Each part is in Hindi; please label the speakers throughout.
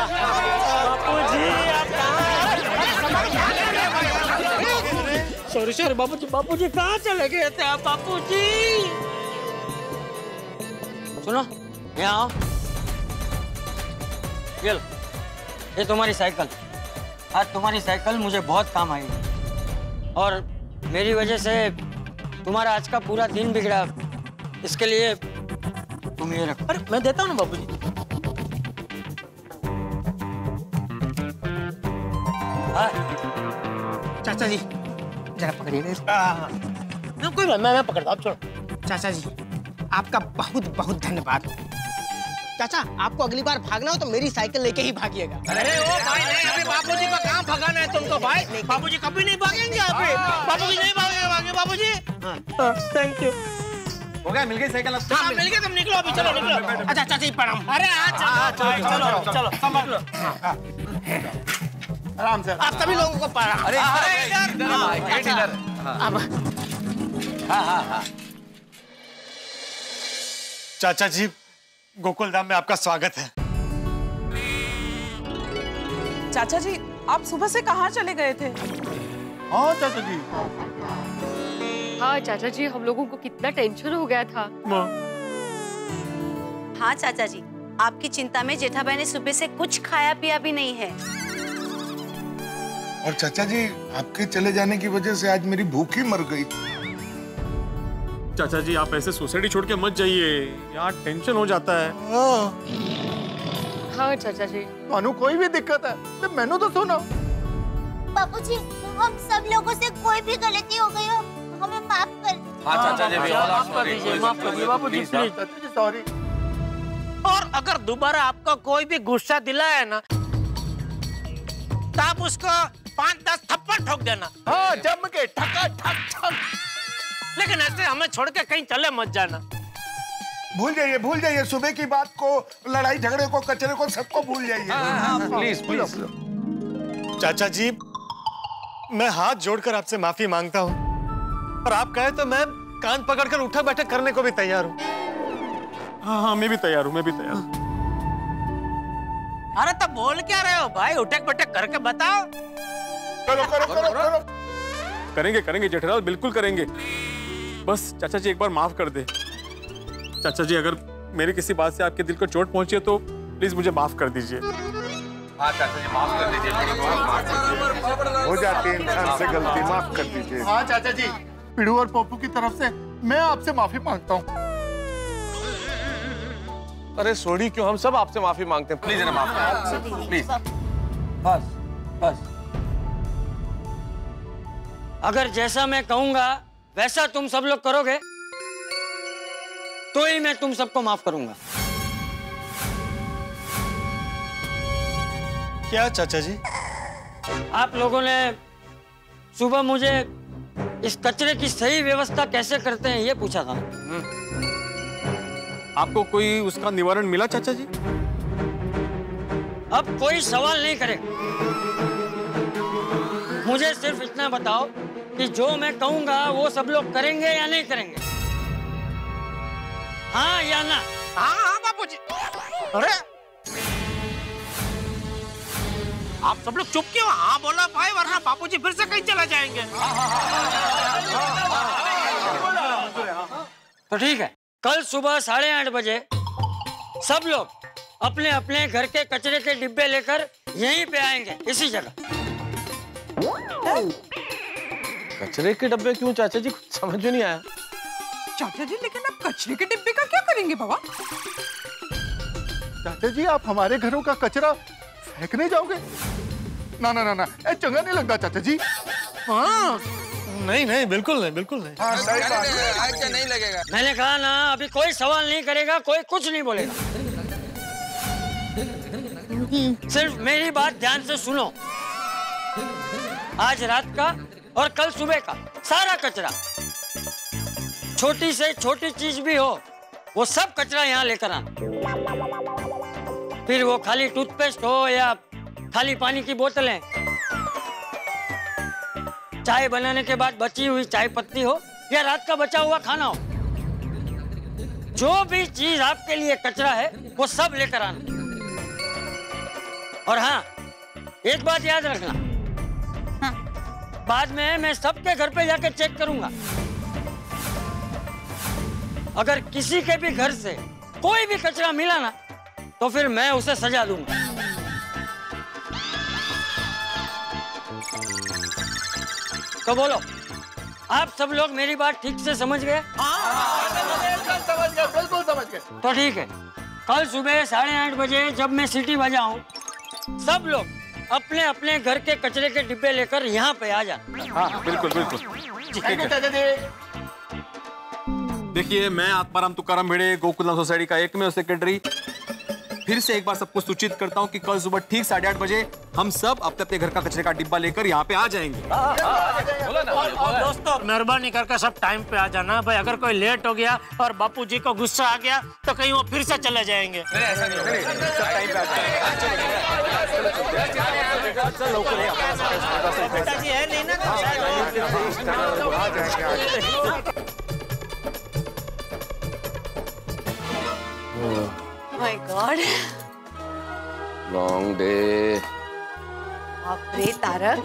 Speaker 1: बापूजी सॉरी सॉरी बापूजी कहाँ चले गए थे आप बापूजी? सुनो यहाँ आओ। ये तुम्हारी साइकिल। आज तुम्हारी साइकिल मुझे बहुत काम आई और मेरी वजह से तुम्हारा आज का पूरा दिन बिगड़ा। इसके लिए तुम ये रखो। अरे मैं देता हूँ ना बाबूजी। चाचा जी जरा पकड़िए। कोई बात मैं पकड़ता हूँ, छोड़ो।
Speaker 2: चाचा जी आपका बहुत बहुत धन्यवाद। चाचा आपको अगली बार भागना हो तो मेरी साइकिल लेके ही भागिएगा।
Speaker 1: अरे ओ भाई नहीं, अभी बापूजी का काम भगाना है तुमको भाई। बापूजी कभी नहीं भागेंगे यहाँ पे। बापूजी नहीं भागेंगे बापूजी। Thank you.
Speaker 3: हो गया, मिल गई साइकिल।
Speaker 1: हाँ मिल गया, तुम निकलो अभी, चलो निकलो।
Speaker 2: अच्छा चाचा जी प्रणाम।
Speaker 1: अरे चलो चलो संभाल लो।
Speaker 3: आराम से।
Speaker 2: आप सभी लोगों को प्रणाम।
Speaker 1: अरे
Speaker 3: इधर।
Speaker 2: अब
Speaker 4: चाचा जी गोकुलधाम में आपका स्वागत है।
Speaker 5: चाचा जी आप सुबह से कहाँ चले गए थे?
Speaker 3: हाँ चाचा जी।
Speaker 6: हाँ चाचा जी, हम लोगों को कितना टेंशन हो गया था।
Speaker 7: हाँ चाचा जी, आपकी चिंता में जेठाबाई ने सुबह से कुछ खाया पिया भी नहीं है।
Speaker 8: और चाचा जी आपके चले जाने की वजह से आज मेरी भूख ही मर गई।
Speaker 4: चाचा जी आप ऐसे सोसाइटी छोड़ के मत जाइए, यहाँ टेंशन हो जाता है।
Speaker 6: हाँ चाचा जी।
Speaker 3: मानो कोई भी दिक्कत है तो मैंने तो सुनो।
Speaker 9: बापूजी हम सब लोगों से कोई भी गलती हो गई हो हमें माफ कर दीजिए।
Speaker 3: हाँ चाचा जी
Speaker 1: माफ कर दीजिए बापूजी प्लीज।
Speaker 3: चाचा जी सॉरी।
Speaker 1: और अगर दोबारा आपको कोई भी गुस्सा दिलाए ना तो आप उसको 5-10 थप्पड़ ठोक देना।
Speaker 3: हाँ जम के ठका ठक ठक।
Speaker 1: लेकिन ऐसे हमें छोड़ के कहीं चले मत जाना।
Speaker 8: भूल जाइए सुबह की बात को, लड़ाई झगड़े को, कचरे को, सबको भूल जाइए।
Speaker 3: Please please.
Speaker 4: चाचा जी मैं हाथ जोड़कर आपसे माफी मांगता हूँ और आप कहे तो मैं कान पकड़कर उठा बैठक करने को भी तैयार हूँ। हाँ मैं भी तैयार हूँ,
Speaker 1: अरे तो बोल क्या रहे हो भाई, उठक बैठक करके बताओ।
Speaker 8: करो।
Speaker 4: करेंगे जेठालाल, बिल्कुल करेंगे। बस चाचा जी एक बार माफ कर दे। चाचा जी अगर मेरी किसी बात से आपके दिल को चोट पहुंची है तो प्लीज मुझे माफ कर दीजिए।
Speaker 3: हाँ चाचा जी माफ कर दीजिए।
Speaker 8: हो जाती है इंसान से गलती, माफ कर दीजिए।
Speaker 3: हाँ चाचा जी, पिड़ू और पप्पू की तरफ से मैं आपसे माफी मांगता हूँ।
Speaker 10: अरे सोडी क्यों, हम सब आपसे माफी मांगते हैं।
Speaker 3: प्लीज ना माफ कर प्लीज।
Speaker 1: बस अगर जैसा मैं कहूंगा वैसा तुम सब लोग करोगे तो ही मैं तुम सबको माफ करूंगा।
Speaker 4: क्या चाचा जी?
Speaker 1: आप लोगों ने सुबह मुझे इस कचरे की सही व्यवस्था कैसे करते हैं ये पूछा था।
Speaker 4: आपको कोई उसका निवारण मिला चाचा जी?
Speaker 1: अब कोई सवाल नहीं करे, मुझे सिर्फ इतना बताओ कि जो मैं कहूंगा वो सब लोग करेंगे या नहीं करेंगे, हाँ या ना? हाँ बापूजी। अरे आप सब लोग चुप क्यों? हाँ बोला भाई, वरना बापूजी फिर से कहीं चला जाएंगे। तो ठीक है, कल सुबह 8:30 बजे सब लोग अपने अपने घर के कचरे के डिब्बे लेकर यहीं पे आएंगे, इसी जगह।
Speaker 10: कचरे के डब्बे क्यों चाचा जी, कुछ समझ में नहीं आया।
Speaker 5: चाचा जी लेकिन आप कचरे के डिब्बे का क्या करेंगे बाबा?
Speaker 3: चाचा जी आप हमारे घरों का कचरा फेंकने जाओगे? ना चंगा नहीं लगता चाचा जी।
Speaker 4: हाँ नहीं बिल्कुल नहीं।
Speaker 8: हाँ सही बात है।
Speaker 10: अच्छा नहीं लगेगा।
Speaker 1: मैंने कहा ना, अभी कोई सवाल नहीं करेगा, कोई कुछ नहीं बोलेगा। सिर्फ मेरी बात ध्यान से सुनो। आज रात का और कल सुबह का सारा कचरा, छोटी से छोटी चीज भी हो, वो सब कचरा यहाँ लेकर आना। फिर वो खाली टूथपेस्ट हो या खाली पानी की बोतलें, चाय बनाने के बाद बची हुई चाय पत्ती हो या रात का बचा हुआ खाना हो, जो भी चीज आपके लिए कचरा है वो सब लेकर आना। और हाँ, एक बात याद रखना,
Speaker 9: हाँ।
Speaker 1: बाद में मैं सबके घर पे जाके चेक करूंगा। अगर किसी के भी घर से कोई भी कचरा मिला ना, तो फिर मैं उसे सजा दूंगा। तो बोलो, आप सब लोग मेरी बात ठीक से समझ गए?
Speaker 3: समझ गए, बिल्कुल समझ गए।
Speaker 1: तो ठीक है, कल सुबह 8:30 बजे जब मैं सीटी बजाऊं, सब लोग अपने अपने घर के कचरे के डिब्बे लेकर यहाँ पे आ जाना।
Speaker 10: हाँ बिल्कुल बिल्कुल।
Speaker 3: थैंक यू चाचा जी।
Speaker 10: देखिए, मैं आत्माराम तुकाराम भिड़े, गोकुलम सोसाइटी का एकमेव सेक्रेटरी, फिर से एक बार सबको सूचित करता हूँ कि कल सुबह ठीक 8:30 बजे हम सब अपने अपने घर का कचरे का डिब्बा लेकर यहाँ पे आ जाएंगे।
Speaker 1: और दोस्तों, मेहरबानी करके सब टाइम पे आ जाना भाई। अगर कोई लेट हो गया और बापूजी को गुस्सा आ गया तो कहीं वो फिर से चले जाएंगे। पिताजी है नहीं ना?
Speaker 7: My God,
Speaker 10: long day.
Speaker 7: बाप रे तारक,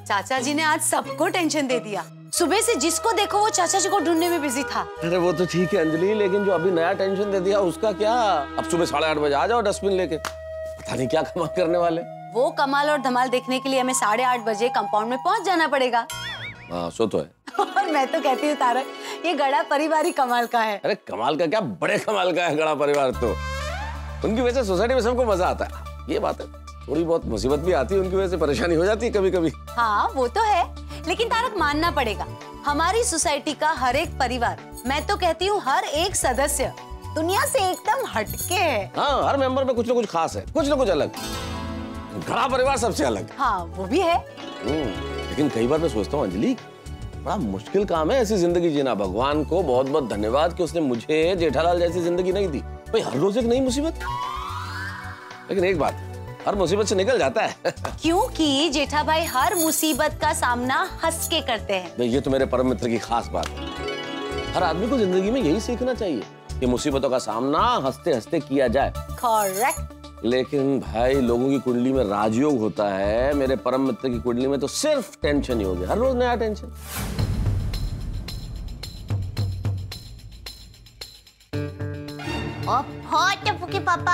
Speaker 7: चाचा जी ने आज सबको टेंशन दे दिया। सुबह से जिसको देखो वो चाचा जी को ढूंढने में बिजी था।
Speaker 10: अरे वो तो ठीक है अंजलि, लेकिन जो अभी नया टेंशन दे दिया उसका क्या? अब सुबह 8:30 बजे आ जाओ डस्टबिन लेके, पता नहीं क्या कमाल करने वाले।
Speaker 7: वो कमाल और धमाल देखने के लिए हमें 8:30 बजे कंपाउंड में पहुंच जाना पड़ेगा।
Speaker 10: हाँ सो तो है।
Speaker 7: और मैं तो कहती हूँ तारक, ये गड़ा परिवार ही कमाल का है।
Speaker 10: अरे कमाल का क्या, बड़े कमाल का है गड़ा परिवार तो। उनकी वजह से सोसाइटी में सबको मजा आता है, ये बात है। थोड़ी बहुत मुसीबत भी आती है, उनकी वजह से परेशानी हो जाती है कभी कभी।
Speaker 7: हाँ वो तो है, लेकिन तारक मानना पड़ेगा, हमारी सोसाइटी का हर एक परिवार, मैं तो कहती हूँ हर एक सदस्य दुनिया से एकदम हटके है।
Speaker 10: हाँ, हर मेंबर में कुछ ना कुछ खास है, कुछ ना कुछ अलग। गड़ा परिवार सबसे अलग।
Speaker 7: हाँ वो भी है।
Speaker 10: लेकिन कई बार मैं सोचता हूँ अंजलि, बड़ा मुश्किल काम है ऐसी जिंदगी जीना। भगवान को बहुत बहुत धन्यवाद कि उसने मुझे जेठालाल जैसी जिंदगी नहीं दी। भाई हर रोज एक नई मुसीबत, लेकिन एक बात, हर मुसीबत से निकल जाता है।
Speaker 7: क्योंकि जेठा भाई हर मुसीबत का सामना हंस के करते हैं।
Speaker 10: ये तो मेरे परम मित्र की खास बात है। हर आदमी को जिंदगी में यही सीखना चाहिए कि मुसीबतों का सामना हंसते हंसते किया जाए।
Speaker 7: करेक्ट।
Speaker 10: लेकिन भाई लोगों की कुंडली में राजयोग होता है, मेरे परम मित्र की कुंडली में तो सिर्फ टेंशन ही हो गया, हर रोज नया टेंशन।
Speaker 9: टप्पू के पापा,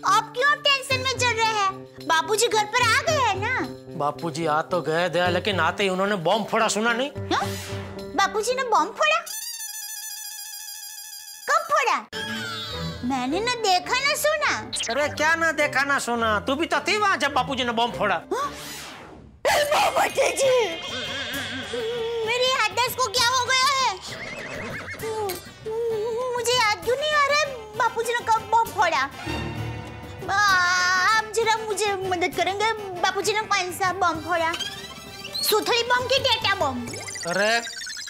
Speaker 9: आप क्यों टेंशन में चल रहे हैं? बापूजी घर पर आ गए हैं ना?
Speaker 1: बापूजी आ तो गए थे, लेकिन आते ही उन्होंने बॉम्ब फोड़ा, सुना नहीं?
Speaker 9: बापूजी ने बॉम्ब फोड़ा? कब फोड़ा? मैंने ना देखा ना सुना।
Speaker 1: अरे क्या ना देखा ना सुना, तू भी तो थी वहाँ जब बापूजी ने बॉम्ब फोड़ा।
Speaker 9: बापूजी, मेरी हाथस को क्या हो गया है? मुझे याद क्यों नहीं आ रहा है बापूजी ने कब बॉम्ब फोड़ा? आप जरा मुझे मदद करेंगे? बापूजी ने कौन सा बॉम्ब फोड़ा? सुथड़ी बॉम्ब की डेटा बॉम्ब?
Speaker 1: अरे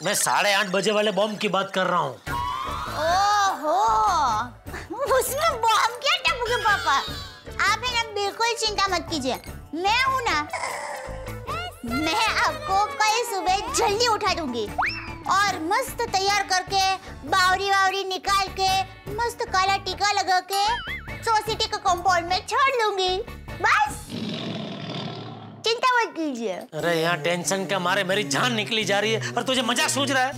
Speaker 1: मैं 8:30 बजे वाले बॉम्ब की बात कर रहा हूँ।
Speaker 9: ओहो, उसमें बॉम्ब क्या टप्पू के पापा? आप है ना बिल्कुल चिंता मत कीजिए, मैं हूँ ना। मैं आपको कल सुबह जल्दी उठा दूंगी और मस्त तैयार करके बावरी वावरी निकाल के मस्त काला टीका लगा के सोसाइटी के कंपाउंड में छोड़ दूंगी। बस चिंता मत कीजिए।
Speaker 1: अरे यहाँ टेंशन के मारे मेरी जान निकली जा रही है और तुझे मजाक सूझ रहा है?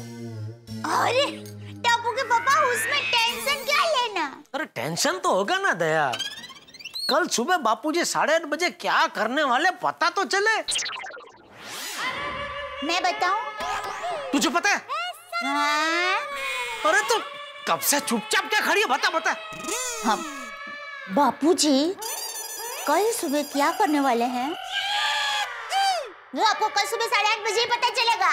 Speaker 9: अरे टप्पू के पापा, उसमें टेंशन क्या लेना?
Speaker 1: अरे टेंशन तो होगा ना दया। कल सुबह बापूजी 8:30 बजे क्या करने वाले पता तो चले।
Speaker 9: मैं बताऊं?
Speaker 1: तुझे पता है?
Speaker 9: हाँ?
Speaker 1: अरे तो कब से चुपचाप क्या खड़ी है, बता बता।
Speaker 9: हम बापूजी कल सुबह क्या करने वाले हैं वो आपको कल सुबह 8:30 बजे ही पता चलेगा।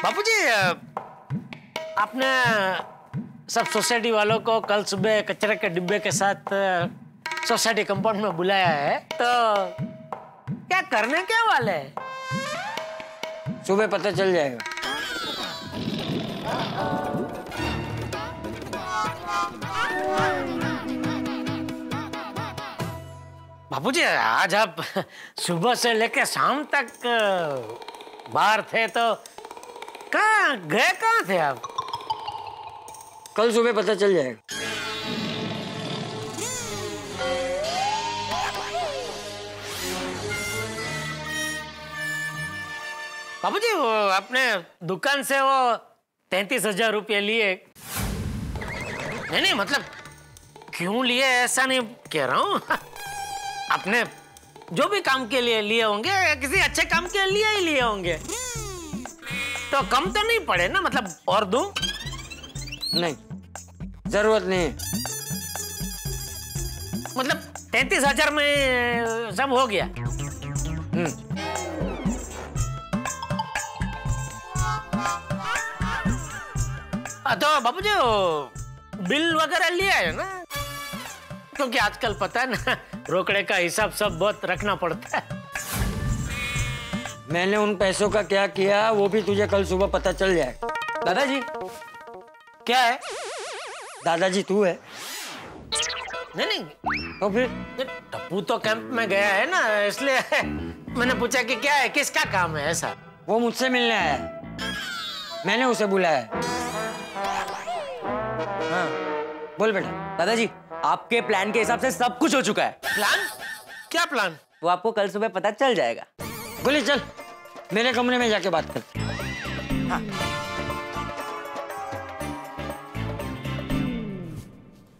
Speaker 11: बापूजी, आपने सब सोसाइटी वालों को कल सुबह कचरे के डिब्बे के साथ सोसाइटी कंपाउंड में बुलाया है, तो क्या करने क्या वाले हैं?
Speaker 1: सुबह पता चल जाएगा।
Speaker 11: बापूजी, आज आप सुबह से लेकर शाम तक बाहर थे, तो कहाँ थे आप?
Speaker 1: कल सुबह पता चल जाएगा।
Speaker 11: बाबूजी, वो अपने दुकान से वो 33,000 रुपये लिए। नहीं, मतलब क्यों लिए ऐसा नहीं कह रहा हूँ। अपने जो भी काम के लिए लिए होंगे, किसी अच्छे काम के लिए ही लिए होंगे, तो कम तो नहीं पड़े ना? मतलब और दूं?
Speaker 1: नहीं, जरूरत नहीं है।
Speaker 11: मतलब 33,000 में सब हो गया? तो बाबूजी, बिल वगैरह लिया है ना? क्योंकि आजकल पता है ना, रोकड़े का हिसाब सब बहुत रखना पड़ता है।
Speaker 1: मैंने उन पैसों का क्या किया वो भी तुझे कल सुबह पता चल जाएगा।
Speaker 11: दादाजी, क्या है?
Speaker 1: दादाजी तू है?
Speaker 11: नहीं,
Speaker 1: तो फिर
Speaker 11: टप्पू तो कैंप में गया है ना, इसलिए मैंने पूछा कि क्या है, किसका काम है ऐसा?
Speaker 1: वो मुझसे मिलने आया है, मैंने उसे बुलाया है। हाँ, बोल बेटा।
Speaker 12: दादाजी, आपके प्लान के हिसाब से सब कुछ हो चुका है।
Speaker 11: प्लान? क्या प्लान?
Speaker 12: वो आपको कल सुबह पता चल जाएगा।
Speaker 1: गोली, चल मेरे कमरे में जाके बात करते।
Speaker 12: हाँ।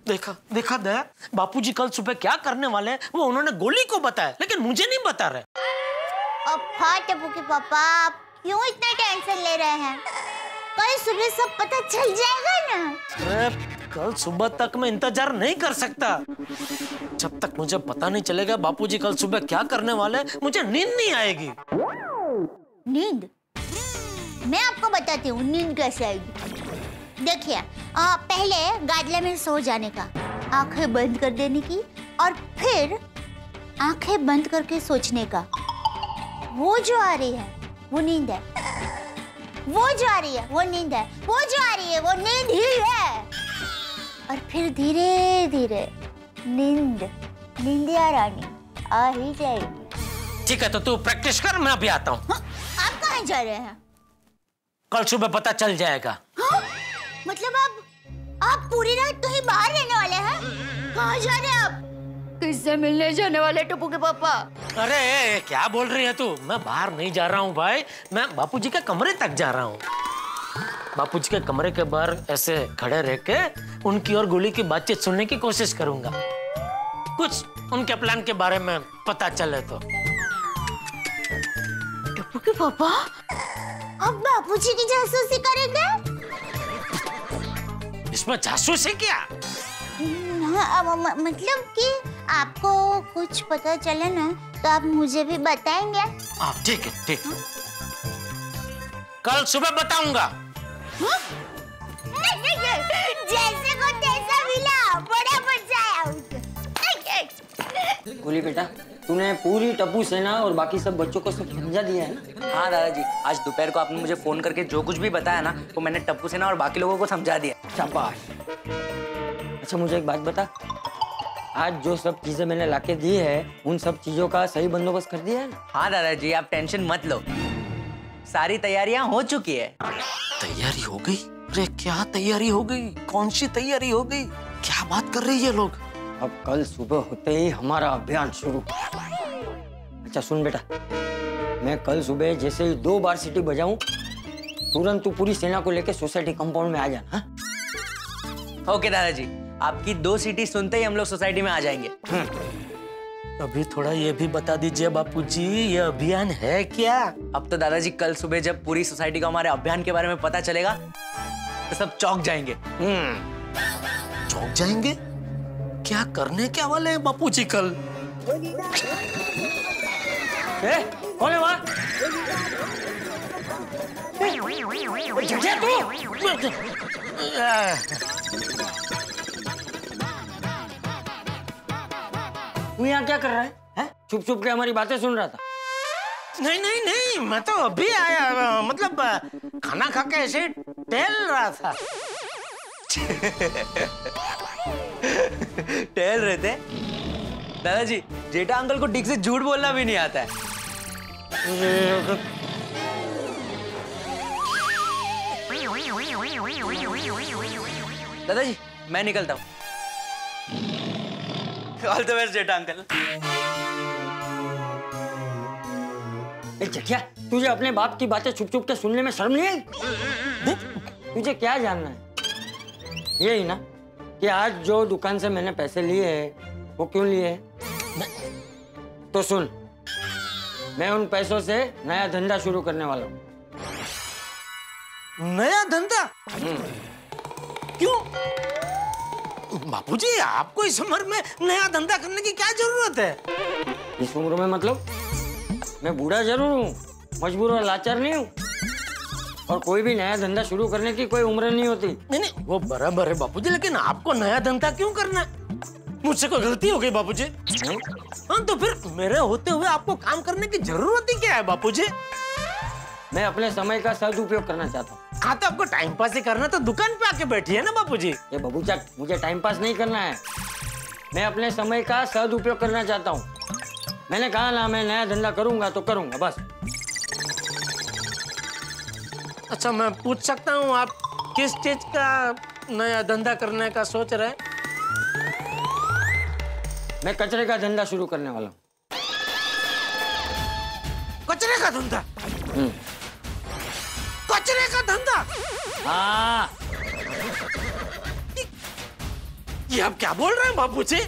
Speaker 11: देखा दया, बापूजी कल सुबह क्या करने वाले हैं वो उन्होंने गोली को बताया, लेकिन मुझे नहीं बता रहे।
Speaker 9: अब हाँ टप्पू के पापा, आप क्यों इतना टेंशन ले रहे हैं? कल सुबह सब पता चल जाएगा ना।
Speaker 11: कल सुबह तक मैं इंतजार नहीं कर सकता। जब तक मुझे पता नहीं चलेगा बापूजी कल सुबह क्या करने वाले हैं, मुझे नींद नहीं आएगी।
Speaker 9: नींद? मैं आपको बताती हूँ नींद कैसे आएगी। देखिए, पहले गादले में सो जाने का, आंखें बंद कर देने की, और फिर आंखें बंद करके सोचने का। वो जो आ रही है वो नींद है, वो जो आ रही है वो नींद है, वो जो आ रही है वो नींद ही है। और फिर धीरे धीरे नींदिया रानी आ ही जाएगी।
Speaker 11: ठीक है, तो तू प्रैक्टिस कर, मैं अभी आता हूँ।
Speaker 9: हाँ? आप कहाँ जा रहे हैं?
Speaker 11: कल सुबह पता चल जाएगा।
Speaker 9: हाँ? मतलब आप पूरी रात कहीं बाहर रहने वाले हैं? कहाँ जा रहे हैं आप? किससे मिलने जाने वाले टप्पू के पापा?
Speaker 11: अरे क्या बोल रही है तू? मैं बाहर नहीं जा रहा हूँ भाई, मैं बापूजी के कमरे तक जा रहा हूँ। बापूजी के कमरे के बाहर ऐसे खड़े रह के उनकी और गोली की बातचीत सुनने की कोशिश करूंगा, कुछ उनके प्लान के बारे में पता चले तो।
Speaker 9: टप्पू के पापा, अब बापूजी की जासूसी करेंगे?
Speaker 11: इसमें जासूसी क्या?
Speaker 9: मतलब कि आपको कुछ पता चले ना तो आप मुझे भी बताएंगे?
Speaker 11: ठीक है, ठीक। कल सुबह बताऊंगा।
Speaker 9: जैसे को तैसा मिला, बड़ा मजा आया।
Speaker 1: गोली बेटा, तूने पूरी टप्पू सेना और बाकी सब बच्चों को सब समझा दिया है ना?
Speaker 12: हाँ दादाजी, आज दोपहर को आपने मुझे फोन करके जो कुछ भी बताया ना, वो मैंने टप्पू सेना और बाकी लोगों को समझा दिया।
Speaker 1: शाबाश। अच्छा मुझे एक बात बता, आज जो सब चीजें मैंने लाके दी है उन सब चीजों का सही बंदोबस्त कर दिया है ना?
Speaker 12: हाँ दादाजी, आप टेंशन मत लो, सारी तैयारियां हो चुकी है।
Speaker 11: तैयारी हो गई? अरे क्या तैयारी हो गई? कौन सी तैयारी हो गई? क्या बात कर रही है लोग?
Speaker 1: अब कल सुबह होते ही हमारा अभियान शुरू। अच्छा सुन बेटा, मैं कल सुबह जैसे ही 2 बार सीटी बजाऊं, तुरंत तू पूरी सेना को लेके सोसाइटी कंपाउंड में आ जाना।
Speaker 12: ओके दादाजी, आपकी 2 सीटी सुनते ही हम लोग सोसाइटी में आ जाएंगे।
Speaker 11: अभी थोड़ा ये भी बता दीजिए बापूजी, ये अभियान है क्या?
Speaker 12: अब तो दादाजी कल सुबह जब पूरी सोसाइटी को हमारे अभियान के बारे में पता चलेगा तो सब चौंक जाएंगे।
Speaker 11: चौंक जाएंगे? क्या करने क्या वाले हैं बापूजी कल?
Speaker 1: कौन है वहाँ?
Speaker 11: जटिया तू
Speaker 1: तू यहाँ क्या कर रहा है? छुप छुप के हमारी बातें सुन रहा था?
Speaker 11: नहीं नहीं नहीं, मैं तो अभी आया, मतलब खाना खा के ऐसे टहल रहा था।
Speaker 12: टहल रहे थे? दादाजी, जेठा अंकल को ठीक से झूठ बोलना भी नहीं आता है। दादाजी, मैं निकलता हूँ। All the best Jetha uncle.
Speaker 1: जटिया, तुझे अपने बाप की बातें छुप छुप के सुनने में शर्म नहीं आई? तुझे क्या जानना है? यही ना कि आज जो दुकान से मैंने पैसे लिए हैं वो क्यों लिए हैं? तो सुन, मैं उन पैसों से नया धंधा शुरू करने वाला हूँ।
Speaker 11: नया धंधा? क्यों? बापूजी, आपको इस उम्र में नया धंधा करने की क्या जरूरत है?
Speaker 1: इस उम्र में मतलब? मैं बूढ़ा जरूर हूँ, मजबूर और लाचार नहीं हूँ। और कोई भी नया धंधा शुरू करने की कोई उम्र नहीं होती।
Speaker 11: नहीं नहीं, वो बराबर है बापूजी, लेकिन आपको नया धंधा क्यों करना है? मुझसे कोई गलती हो गई बापूजी? हाँ, तो फिर मेरे होते हुए आपको काम करने की जरूरत ही क्या है बापूजी?
Speaker 1: मैं अपने समय का सदुपयोग करना चाहता हूँ।
Speaker 11: हाँ, तो आपको टाइम पास ही करना तो दुकान पे आके बैठिए ना बापूजी।
Speaker 1: ये बबूचा, मुझे टाइम पास नहीं करना है, मैं अपने समय का सदुपयोग करना चाहता हूँ। मैंने कहा ना, मैं नया धंधा करूंगा तो करूंगा, बस।
Speaker 11: अच्छा, मैं पूछ सकता हूँ आप किस चीज का नया धंधा करने का सोच रहे हैं?
Speaker 1: मैं कचरे का धंधा शुरू करने वाला हूँ।
Speaker 11: कचरे का धंधा? कचरे का धंधा?
Speaker 1: हाँ।
Speaker 11: ये आप क्या बोल रहे हैं बापूजी?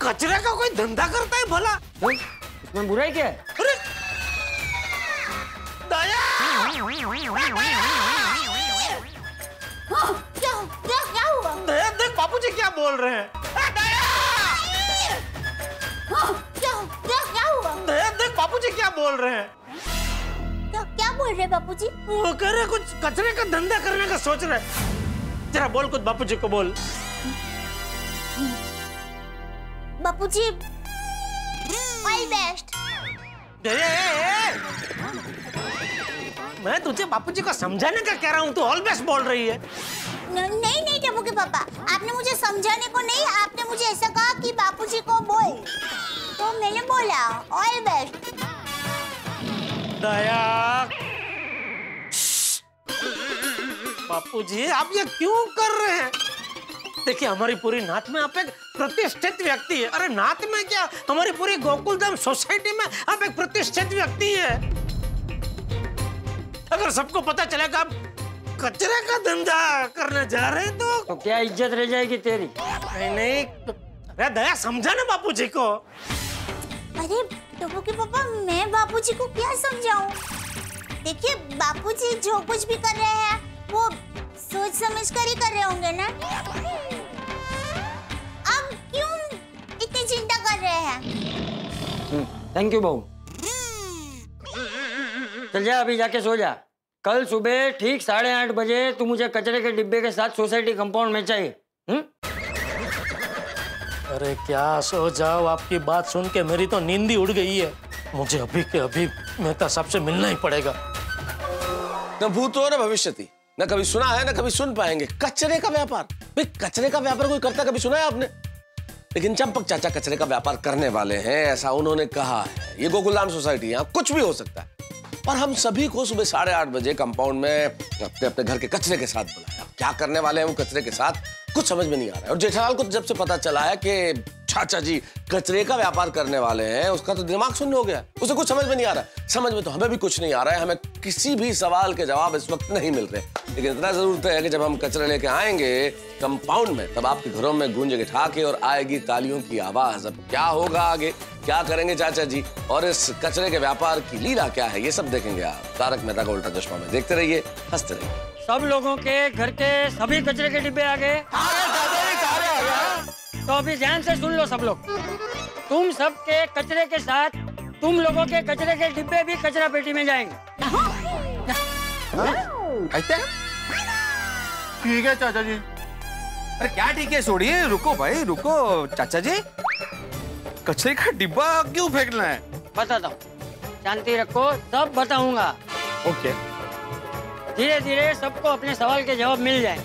Speaker 11: कचरे का कोई धंधा करता है भला?
Speaker 1: इसमें बुराई क्या है?
Speaker 11: अरे दया!
Speaker 9: क्या हुआ?
Speaker 11: दया, देख बापूजी क्या बोल रहे हैं। दया!
Speaker 9: क्या हुआ?
Speaker 11: दया, देख बापूजी क्या बोल रहे हैं।
Speaker 9: क्या बोल रहे बापूजी?
Speaker 11: वो कह रहे कुछ कचरे का धंधा करने का सोच रहे। जरा बोल कुछ बापूजी को बोल।
Speaker 9: बापूजी, ऑल बेस्ट।
Speaker 11: मैं तुझे बापूजी को समझाने का कह रहा हूँ, तू ऑल बेस्ट बोल रही है।
Speaker 9: नहीं नहीं टप्पू के पापा, आपने मुझे समझाने को नहीं, आपने मुझे ऐसा कहा कि बापूजी को बोल, तो मैंने बोला ऑल बेस्ट।
Speaker 11: दया, बापूजी आप ये क्यों कर रहे हैं? देखिए, हमारी पूरी नात में आप एक प्रतिष्ठित व्यक्ति है। अरे नात में क्या, हमारी पूरी गोकुलधाम सोसाइटी में आप एक प्रतिष्ठित व्यक्ति है। अगर सबको पता चलेगा आप कचरे का धंधा करने जा रहे हैं तो
Speaker 1: क्या इज्जत रह जाएगी तेरी?
Speaker 11: नहीं नहीं, अरे दया समझा ना बापूजी को।
Speaker 9: अरे टप्पू के पापा, मैं बापूजी को क्या समझाऊं? देखिए, बापूजी जो कुछ भी कर रहे हैं वो सोच समझ कर ही कर रहे होंगे ना। अब क्यों इतनी चिंता कर रहे हैं?
Speaker 1: थैंक यू बहू। चल जा, अभी जाके सो जा। कल सुबह ठीक 8:30 बजे तू मुझे कचरे के डिब्बे के साथ सोसाइटी कंपाउंड में चाहिए।
Speaker 11: अरे क्या सो जाओ, आपकी बात सुन के मेरी तो नींद ही उड़ गई है। मुझे अभी के अभी मेहता साहब से मिलना ही पड़ेगा।
Speaker 10: न भूतो न भविष्यति, न कभी सुना है न कभी सुन पाएंगे। कचरे का व्यापार, भाई कचरे का व्यापार कोई करता कभी सुना है आपने? लेकिन चंपक चाचा कचरे का व्यापार करने वाले हैं, ऐसा उन्होंने कहा है। ये गोकुलधाम सोसाइटी, यहाँ कुछ भी हो सकता है। और हम सभी को सुबह 8:30 बजे कंपाउंड में अपने अपने घर के कचरे के साथ बुलाया। क्या करने वाले हैं वो कचरे के साथ, कुछ समझ में नहीं आ रहा है। और जेठालाल को जब से पता चला है कि चाचा जी कचरे का व्यापार करने वाले हैं, उसका तो दिमाग शून्य हो गया। उसे कुछ समझ में नहीं आ रहा है। समझ में तो हमें भी कुछ नहीं आ रहा है। हमें किसी भी सवाल के जवाब इस वक्त नहीं मिल रहे। लेकिन इतना जरूर तय है कि जब हम कचरे लेके आएंगे कंपाउंड में, तब आपके घरों में गूंजेगी ठाके और आएगी तालियों की आवाज। अब क्या होगा आगे, क्या करेंगे चाचा जी, और इस कचरे के व्यापार की लीला क्या है, ये सब देखेंगे आप तारक मेहता का उल्टा चश्मा में। देखते रहिए, हंसते रहिए।
Speaker 1: सब लोगों के घर के सभी कचरे के डिब्बे आ गए? तो अभी ध्यान से सुन लो सब लोग। तुम सब के कचरे के साथ तुम लोगों के कचरे के डिब्बे भी कचरा पेटी में जाएंगे।
Speaker 13: ऐसे
Speaker 3: ठीक है चाचा जी।
Speaker 13: अरे क्या ठीक है, छोड़िए, रुको भाई रुको। चाचा जी कचरे का डिब्बा क्यों फेंकना है?
Speaker 1: बताता हूँ, शांति रखो, सब बताऊंगा।
Speaker 13: ओके।
Speaker 1: धीरे धीरे सबको अपने सवाल के जवाब मिल जाए।